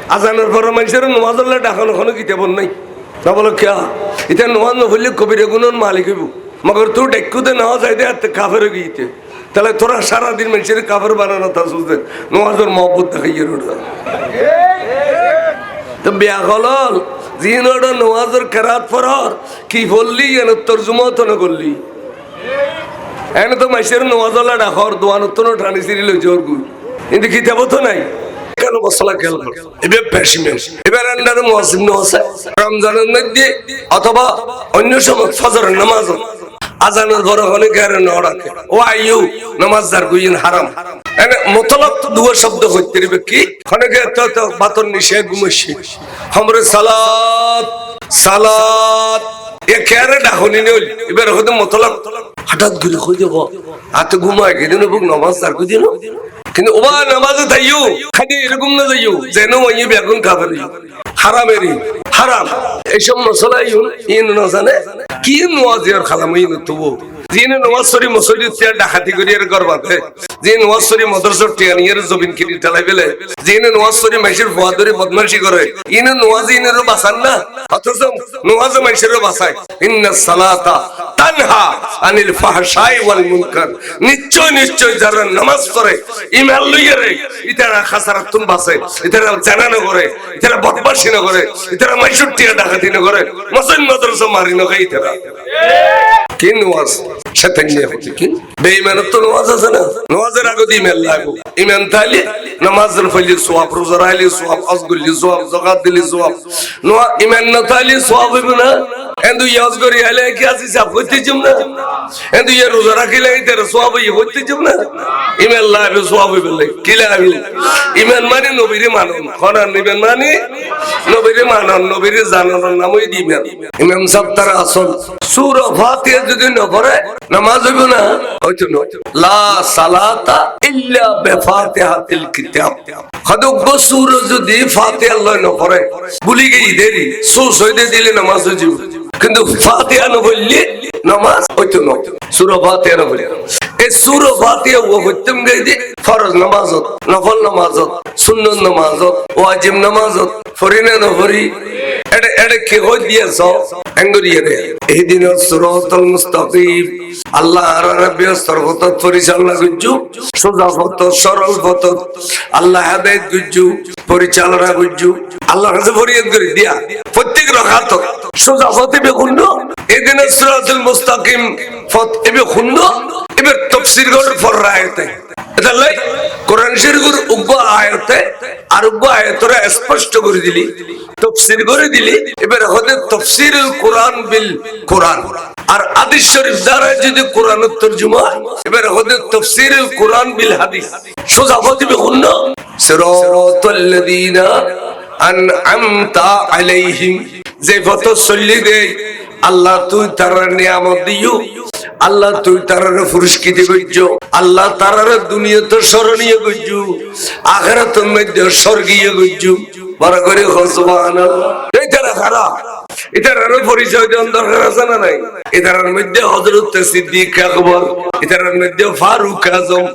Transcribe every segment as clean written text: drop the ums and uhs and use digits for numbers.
আজানের পর মানুষের নমাজ হলে ডাকানো কোনো কিতাব নাই না বলো কিয়া এটা নমাজ নহলে কবিরে গুণন মালিক হইব মগর তোর ডেকুতে নেওয়া যায় দে কাফের গিয়েতে তাহলে তোরা সারাদিন মানুষের কাফের বানানো তা সুস্থ নমাজের মহব্বত দেখাইয়ে ওটা তো বিয়া হল জিন ওটা নমাজের কেরাত পড়ার কি বললি এন তর্জুমা তো না করলি এনে তো মানুষের নমাজ হলে ডাকর দোয়ানত টানি সিরি লই জোর গুই কিন্তু কিতাব তো নাই কেন মশলা খেয়াল কর এবার পেশিমেন্ট এবার আন্ডারে মুয়াজ্জিন আছে রমজানের মধ্যে অথবা অন্য সময় ফজরের নামাজ আজানের পরে হলে গারে নড়াকে ও আইয়ু নামাজ দার গুইন হারাম এনে মতলব তো দুয়া শব্দ হইতে রিবে কি খনেকে তো বাতন নিশে ঘুমছি हमरे সালাত সালাত এ কেরে ডাহনি নই এবার হতে মতলব হঠাৎ করে কই দেব হাতে ঘুমায় গেদিন বুক নামাজ দার গুইন কিন্তু ওবা নামাজে তাইয়ু খালি এরকম না যাইয়ু যেন ওই বেগুন কাফেরি হারামেরি হারাম এইসব মশলা ইন না জানে কি নওয়াজের খালাম ইন তবু জিন নওয়াজ শরীফ মসজিদ তে ডাকাতি করি এর করবাতে জিন নওয়াজ শরীফ মাদ্রাসা টিয়ানির জবিন কিনি ঠেলাই ফেলে জিন নওয়াজ শরীফ মাইশের ফুয়াদরি বদমাশি করে ইন নওয়াজ ইনের বাসান না অথচ নওয়াজ মাইশের বাসায় ইন্নাস সালাতা তানহা আনিল ফাহশাই ওয়াল মুনকার নিশ্চয় নিশ্চয় যারা নামাজ পড়ে ইমান লইয়া রে ইতারা খাসারাতুন বাসে ইতারা জানানো করে ইতারা বদমাশি না করে ইতারা মাইশের টিয়া ডাকাতি না করে মসজিদ মাদ্রাসা মারি না খাই ইতারা কি নওয়াজ শয়তান নিয়ে হচ্ছে কি বেঈমানত তো নওয়াজ আছে না নওয়াজের আগে ইমান লাগো ইমান তাইলে নামাজের ফলে সওয়াব রোজা রাইলে সওয়াব আজগুলি সওয়াব যাকাত দিলে সওয়াব নোয়া ইমান না তাইলে সওয়াব হবে না এন্ডু ইয়াজ করি আলে কি আছে সব হইতে জম না এন্ডু ইয়া রোজা রাখিলে এর সওয়াব হইতে জম না ইমান লাগবে সওয়াব হবে কি লাগবে ইমান মানে নবীর মানন কোরআন ইমান মানে নবীর মানন নবীর জানানোর নামই ইমান ইমাম সাহেব তার আসল সূরা ফাতিহা যদি না পড়ে নামাজ হবে না হয়তো না লা সালাতা ইল্লা বিফাতিহাতিল কিতাব খদক সূরা যদি ফাতিহা লয় না পড়ে ভুলি গই দেরি সোস হইতে দিলে নামাজ হইবে কিন্তু ফাতিহা না বললে নামাজ হয়তো না সূরা ফাতিহা না বলে এই সূরা ফাতিহা ও হইতম গই দি ফরজ নামাজত নফল নামাজত সুন্নাত নামাজত ওয়াজিব নামাজত ফরিনা না ফরি এডে কি হই দিয়েছ এঙ্গরিয়ে রে ইহদিনাস সিরাতাল মুস্তাকিম আল্লাহ রাব্বি সর্বত পরিচালনা গুজু সোজা পথ সরল পথ আল্লাহ হেদায়েত গুজু পরিচালনা গুজু আল্লাহ কাছে ফরিয়াদ করে দিয়া প্রত্যেক রাকাত সোজা পথে বেগুন্ড ইহদিনাস সিরাতাল মুস্তাকিম পথ এবে খুন্ড এবে তাফসীর করার পর রায়তে এটা লাই কোরআন শরীফের উগ্র আয়াতে আর উগ্র আয়াতরা স্পষ্ট করে দিলি তাফসীর করে দিলি এবার হতে তাফসীরুল কোরআন বিল কোরআন আর হাদিস শরীফ দ্বারা যদি কোরআনের তরজমা এবার হতে তাফসীরুল কোরআন বিল হাদিস সোজা হতে কোন সিরাতাল্লাযীনা আনআমতা আলাইহিম যে পথ চলি দে আল্লাহ তুই তার নিয়ামত দিও আল্লাহ তুই তারারে পুরস্কৃত করছো আল্লাহ তারারে দুনিয়াতে স্মরণীয় করছো আখিরাতের মধ্যে স্বর্গীয় করছো বড় করে সুবহানাল্লাহ এইটারা খারাপ এটার পরিচয় দেওয়ার দরকার আছে না নাই এটার মধ্যে হযরত সিদ্দিক আকবর এটার মধ্যে ফারুক আজম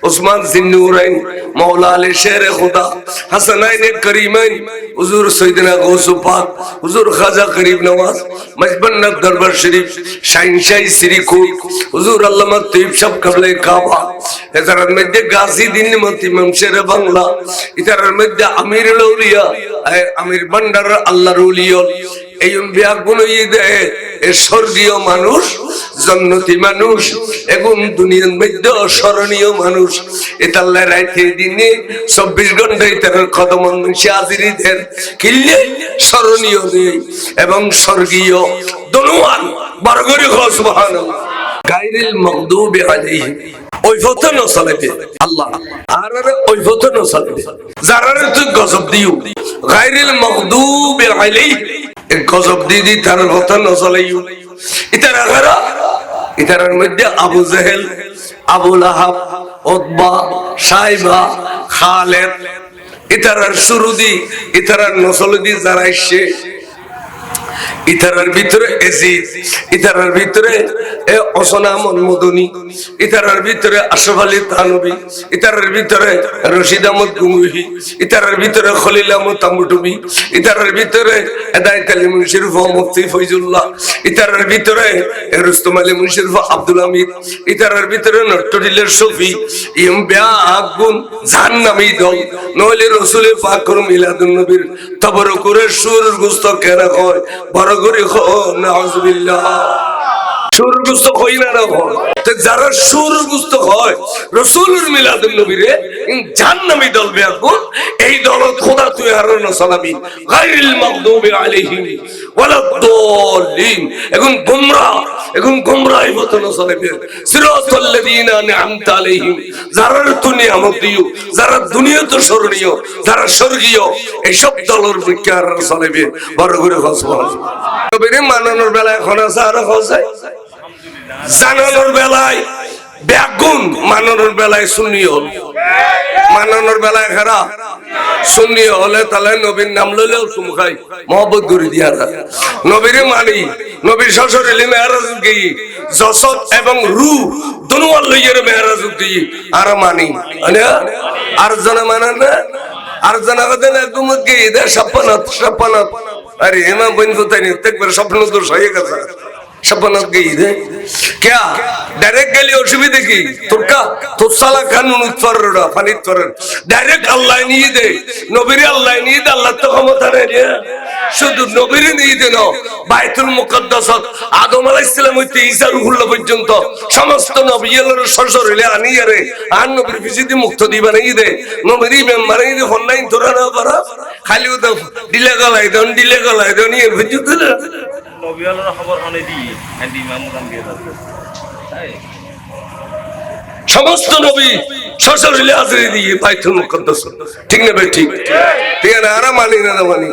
ওসমান জিন্নুরাইন মাওলা আলী শের খুদা হাসানাইন করিমাইন হুজুর সাইয়েদনা গৌস পাক হুজুর খাজা করিম নওয়াজ মজবন্নত দরবার শরীফ শাইনশাই শ্রীকুট হুজুর আল্লামা তৈয়ব সাহেব কাবলে কাবা এটার মধ্যে গাজী দিন মতি ইমাম শের বাংলা এটার মধ্যে আমিরুল আউলিয়া আমির বান্ডার আল্লাহর ওলিয়া এই বিয়াগুলো দেয় স্বর্গীয় মানুষ জান্নাতি মানুষ এবং দুনিয়ার মধ্যে অস্মরণীয় মানুষ এটা আল্লাহ রাইতে দিনে 24 ঘন্টায় তার কদম মানুষে হাজিরিদের কিল্লে স্মরণীয় এবং স্বর্গীয় দনুয়ান বরগরি সুবহানাল্লাহ গায়রিল মাগদুবি আলাইহিম ওই পথে না চলবে আল্লাহ আর ওই পথে না চলবে যারা তুই গজব দিও গায়রিল মাগদুবি আলাইহিম গজব দিদি তার পথে না চলাইও ইতারা গারা ইতারার মধ্যে আবু জাহেল আবু লাহাব উতবা সাইবা খালিদ ইতারার শুরু দি ইতারার নসল দি যারা এসে ইতারার ভিতরে এজিদ, ইতারার ভিতরে অসনা মদনী, ইতারার ভিতরে আশরাফ আলী থানভী, ইতারার ভিতরে রশিদ আহমদ গুঙ্গুহি, ইতারার ভিতরে খলিল আহমদ তাম্বুটুবি, ইতারার ভিতরে হেদায়েত আলী মুনশিরফ মুফতি ফয়জুল্লাহ, ইতারার ভিতরে রুস্তম আলী মুনশিরফ আব্দুল হামিদ, ইতারার ভিতরে নট্টডিলের শফি। ইম ব্যাগুন জাহান্নামী দল নইলে রাসূল পাক মিলাদুন নবীর তবরকুরের সুর গুস্ত কেনা হয় বড় করে নাউজুবিল্লাহ। সুরগুস্ত হই না যারা সুরগুস্ত হয় রাসূলুর মিলাদুন নবীরে জাহান্নামী দল বেয়াকুল। এই দল খোদা তুই হারানো সালামি গায়রিল মাগদুবি আলাইহিম ওয়ালাদ-দাল্লিন। এখন গোমরাহি মতন চলবে। সিরাতাল্লাযীনা আন'আমতা আলাইহিম, যারা তুই নিয়ামত দিও, যারা দুনিয়াতে স্মরণীয়, যারা স্বর্গীয়, এইসব দলের বিকার চলবে বড় করে সুবহানাল্লাহ। নবীরে মানানোর বেলায় এখন আছে আর হচ্ছে জানানোর বেলায় ব্যাগুন, মানানোর বেলায় সুন্নি হল, মানানোর বেলায় খারা সুন্নি হলে তাহলে নবীর নাম লইলেও চুম খাই মহব্বত করে দিয়া নবীরে মানি। নবীর শ্বশুর মেহরাজ গিয়ে যশোদ এবং রু দুনুয়ার লইয়ের মেহরাজ দিয়ে আর মানি। আর জানা মানা না, আর জানা কথা না গুমত গিয়ে দে সপ্পানাত সপ্পানাত। আরে হেমা বন্ধু তাই একবার স্বপ্ন দোষ হয়ে গেছে। সপ্পানাত গিয়ে দে क्या डायरेक्ट गली অসুবিধা কি তোরকা তোসালা কানুন উৎফররা ফানিত করেন ডাইরেক্ট আল্লাহ নিয়ে দে নবীর আল্লাহ নিয়ে দে। আল্লাহ তো ক্ষমতা নেই শুধু নবীর নিয়ে দেন। বাইতুল মুকদ্দাসত আদম আলাইহিস সালাম হইতে ঈসা রূহুল্লাহ পর্যন্ত সমস্ত নবীদের সরসরে আনিয়ে রে আর নবীর ফিজিদি মুক্ত দিবা নিয়ে দে। নবীরই মেম্বার নিয়ে দে অনলাইন তোরা না করা খালি তো ডিলে গলায় দেন নিয়ে বুঝতে না নবীওয়ালার খবর হনে দি এন্ড ইমাম গান দিয়ে যাচ্ছে। সমস্ত নবী সরসরে হাজিরি দিয়ে বাইতুল মুকদ্দাস। ঠিক না ভাই? ঠিক ঠিক না? আর মানি না মানি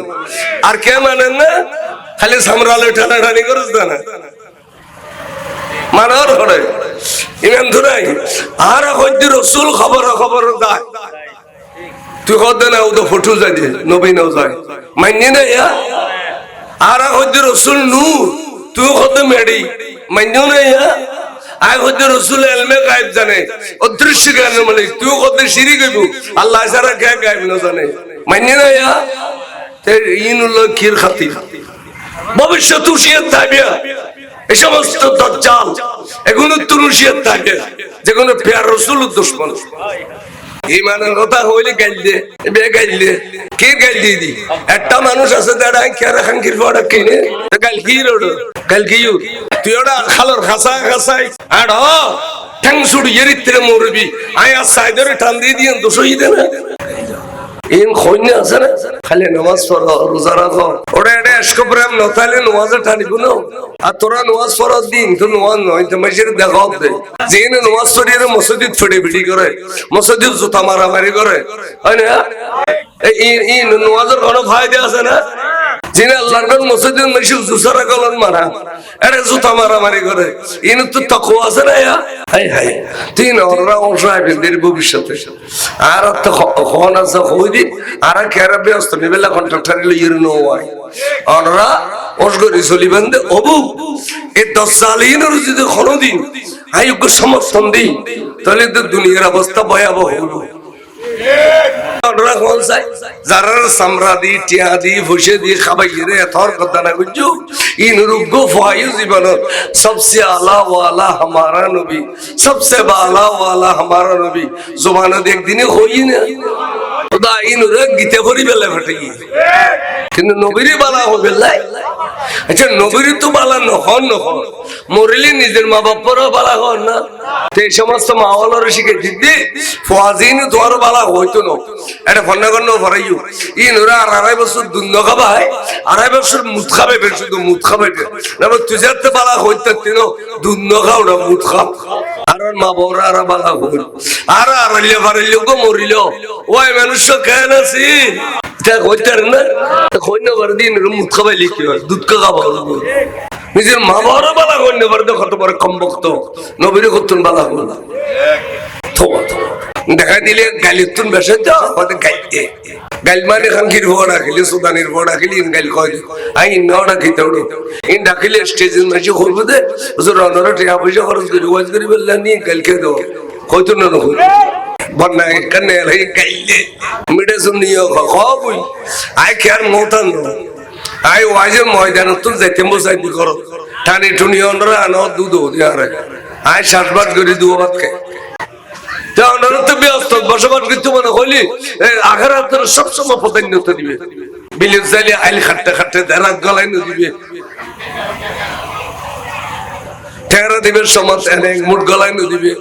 আর কে মানেন না? খালি সামরালে টানাটানি করছ না মানার হরে ইমাম ধরাই আর হইতে রাসূল খবর দায় তুই কত না ও তো ফটো যাই নবী নাও যায় মাইনে না ইয়া। আর হইতে রাসূল নূর তুই কত মেডি মাইনে না ইয়া। আয় হইতে রাসূল ইলমে গায়েব জানে, অদৃশ্য জ্ঞান মানে তুই কত শিরিক হইব আল্লাহ ছাড়া কে গায়েব না জানে মাইনে না ইয়া। তে ইনুল্লাহ কির খাতির ভবিষ্যৎ উশিয়ত থাকবে। এই সমস্ত দাজ্জাল এগুলো তুরুশিয়ত থাকে যেগুলো প্যার রাসূলের দুশমন। ইমানের কথা হইলে গাইল দে বে গাইল দে কে গাইল দি একটা মানুষ আছে দাঁড়ায় কেরা খাঙ্কির পড়া কিনে গাইল কি রোড গাইল কি তুই ওটা খালর খাসাই আর ঠ্যাং সুড়ি এরিত্রে মরবি আয়া সাইদের টান দিয়ে দিয়ে দোষ হই দে না। ইন খইনা আছে না খালি নামাজ পড়ো রোজা রাখো ওটা এটা এসকপ্রাম ন তাহলে নামাজে টানিব না। আর তোরা নামাজ পড়ার দিন তো নামাজ নয় তো মাসের দেখাও দে যে নামাজ পড়িয়ে মসজিদ ফেটে ফিটি করে মসজিদ জুতা মারামারি করে হয় না। এই নামাজের কোনো ফায়দা আছে না? যিনি আল্লাহর কোন মসজিদের মেশিন জুসারা কলন মারা এটা জুতা মারামারি করে ইন তো তাকওয়া আছে না। হাই হাই তিন ওরা অংশ আইবেন ভবিষ্যতে আর তো খন আছে হইদি আর কেরা ব্যস্ত নিবেলা কন্ট্রাক্টর লইয়ের নো হয় ওরা ওসগরি চলিবেন দে অবু এই দজ্জালিনের যদি কোনদিন আয়োগ্য সমর্থন দিই তাহলে তো দুনিয়ার অবস্থা ভয়াবহ হইব। যারা সামরা দি টিয়া দি ভুষে দি খাবাই রে এথর কথা না বুঝছো ইন রুগো ফায়ু জীবন সবসে আলা ওয়ালা हमारा নবী সবসে বালা ওয়ালা हमारा নবী জবানে একদিনে হই না খোদা ইন রে গীতে ভরি বেলা ফটে কিন্তু নবীরে বালা হবে লাই। আচ্ছা নবীরে তো বালা নহন মরিলে নিজের মা বাপরও বালা হন না। এই সমস্ত মাওলার শিখে দিদি ফাজিন তোর বালা হইতো না এটা ফন্নাগন্ন ভরাইও ইন ওরা আড়াই বছর দুন্ন খাবাই আড়াই বছর মুদ খাবে শুধু মুদ খাবে না তুজাতে বালা হইতে তিন দুন্ন খাও না মুদ খাও আর মা বউরা আর বালা হই আর আড়াইলে ফারাইলে গো মরিল ওই মানুষ কেন আছি তা হইতার না কইনা করে দিন মুদ খাবাই লিখি দুধ খাওয়া নিজের মা বাবারও বালা কইনা করে কত বড় কম বক্ত নবীরে করতেন বালা হল দেখা দিলে গালির তুন বেসে যাও গাইতে গাইলমানি খানকির ভোট রাখিলে সুদানির ভোট রাখিলে ইন গাইল কয় আই ইন্নাও ডাকিতে উঠো ইন ডাকিলে স্টেজের মাঝে করবো দে রনরা টাকা পয়সা খরচ করি ওয়াজ করি বললেন নি গাইলকে দাও হয়তো না নয় বন্যা কানে লাই গাইলে মিডে শুনিও কই আই কেয়ার মতান আই ওয়াজের ময়দান তুই যাইতে বসাই দি করো টানি টুনি অনরা আনো দুধ দিয়ারে আই সাতবার করে দুয়াত খাই তো ব্যস্ত বসবাস করতে মনে হইলি আখেরাত সবসময় প্রাধান্যতা দিবে বিলেত যাইলে আইল খাটতে খাটতে দেরাত গলাই দিবে ঠেরা দিবে সমাজ এনে মুঠ গলাই দিবে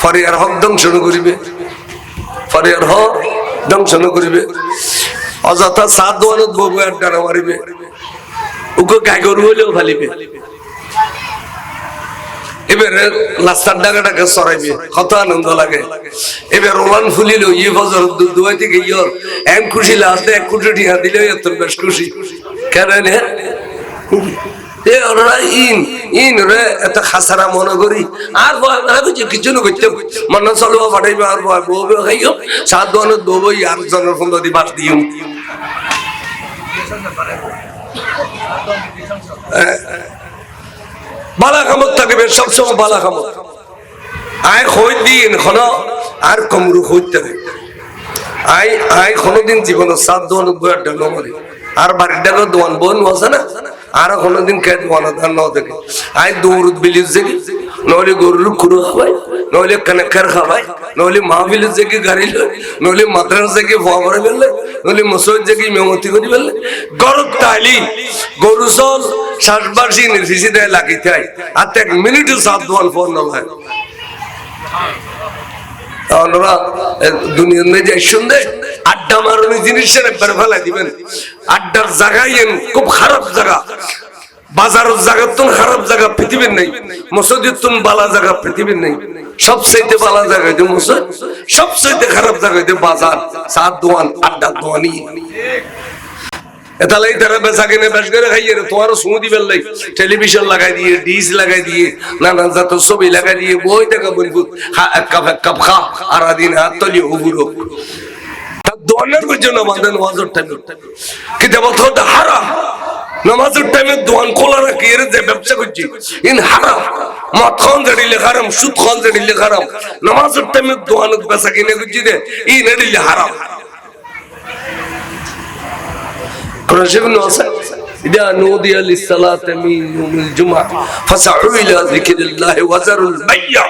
ফরিয়ার হক ধ্বংস করিবে ফরিয়ার হক ধ্বংস করিবে অযথা সাত দোয়ানত বউ আর ডানা মারিবে উকে গাই গরু হইলেও ফালিবে এবারে লাস্টার ডাকাটাকে সরাইবে কত আনন্দ লাগে এবার রোলান ফুলিল ইয়ে ফজর দুয়াই থেকে ইয়র এম খুশি লাস্টে 1 কোটি টাকা দিলে এত বেশ খুশি কেন ওরা ইন রে এত খাসারা মনে করি আর কিছু না করতে মনে চলবো পাঠাইবে আর বউ খাইও সাত দোয়ানত বউ আর জনের ফোন দি বাস দিও বালা কামত থাকবে সবসময় বালা কামত আয় হই দিন খন আর কমরু হইতে আয় কোনদিন জীবন সাত দোয়ান বইয়ার ডালো মারি আর বাড়ির ডালো দোয়ান বোন আছে না আর কোনদিন কে দোয়ান ধান নাও দেখে আয় দৌড় বিলিজ জেগে নইলে গরুর কুরু খাওয়াই নইলে কানেকার খাওয়াই নইলে মাহফিল জেগে গাড়ি লয় নইলে মাদ্রাস জেগে ভরে ফেললে নইলে মসজিদ জেগে মেমতি করে ফেললে গরব তাইলি গরু চল শ্বাসবাসী নির্ফিসি দেয় লাগিতে হয় আর 1 মিনিটও সাত দোয়ান ফোন না হয় ওরা দুনিয়ার মেয়ে শুনতে আড্ডা মারানি জিনিসের একবার ফেলাই দিবেন আড্ডার জায়গায় খুব খারাপ জায়গা বাজারের জায়গা তো খারাপ জায়গা পৃথিবীর নেই মসজিদের তো বালা জায়গা পৃথিবীর নেই সবচেয়ে বালা জায়গা যে মসজিদ সবচেয়ে খারাপ জায়গা যে বাজার সাত দোয়ান আড্ডা দোয়ানি এতালাই তারা বেচা কিনে বেশ করে খাইয়ে তোমারও সুমতি বেললাই টেলিভিশন লাগাই দিয়ে ডিশ লাগাই দিয়ে নানান জাতের ছবি লাগাই দিয়ে বই টাকা বলবো এক কাপ খা আর দিন হাত তলি উগুরো দোয়ানের জন্য আমাদের নামাজের টাইমে কিন্তু বলতে হারাম নামাজের টাইমে দোয়ান খোলা রাখি এর যে ব্যবসা করছি ইন হারাম মদ খান জানিলে হারাম সুদ খান জানিলে হারাম নামাজের টাইমে দোয়ানত বেচা কিনে করছি দে ইন এডিলে হারাম إذا نودي للصلاة من يوم الجمعة فسعوا إلى ذكر الله وذروا البيع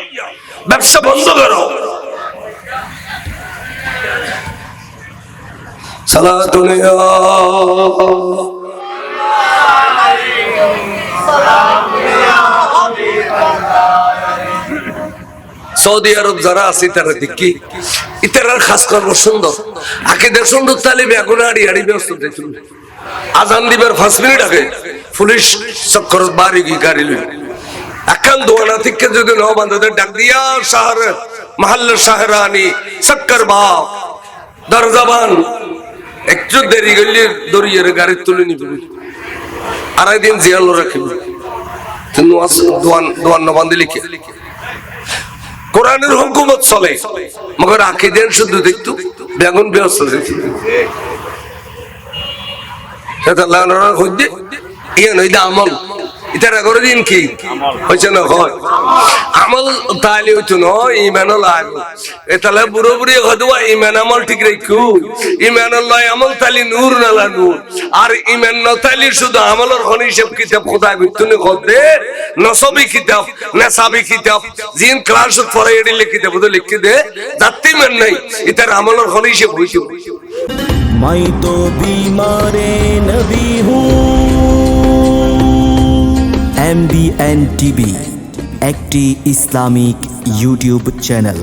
ব্যবসা বন্ধ করো সালাতুন ইয়া সৌদি আরব যারা আছে তারা দেখি ইতারার খাস কর্ম সুন্দর আকিদের সুন্দর তালে বেগুন আড়ি আড়ি ব্যস্ত দেখুন আজান দিবার 5 মিনিট আগে পুলিশ চক্কর বাড়ি গিয়ে গাড়ি লই একান দোয়ানা থেকে যদি ন বান্ধবদের ডাক দিয়া শহর মহল্লা শাহরানি চক্কর বাপ দরজাবান একটু দেরি গেলে দরিয়ার গাড়ি তুলে নিবে আড়াই দিন জিয়াল রাখিব তুমি দোয়ান ন বান্ধি লিখে কোরআনের হুকুমত চলে মগর আকিদের শুধু দেখতো বেগুন ব্যস্ত দেখি আমল ইতারা করে দিন কি হয়েছে না হয় আমল তাহলে হইতো না ইমানও লাগবে এতালে বুড়ো বুড়ি হদুয়া ইমান আমল ঠিক রেখু ইমান লয় আমল তালি নূর নালা নূর আর ইমান ন তালি শুধু আমলের হন হিসাব কিতাব খোদা গুতুনে খদে নসবি কিতাব নাসাবি কিতাব জিন ক্লাস পড়ে এডিলে কিতাব তো লিখে দে যাতে মান নাই ইতার আমলের হন হিসাব হইছে मैं तो बीमार नबी हूँ MBN TV একটি ইসলামিক ইউটিউব চ্যানেল।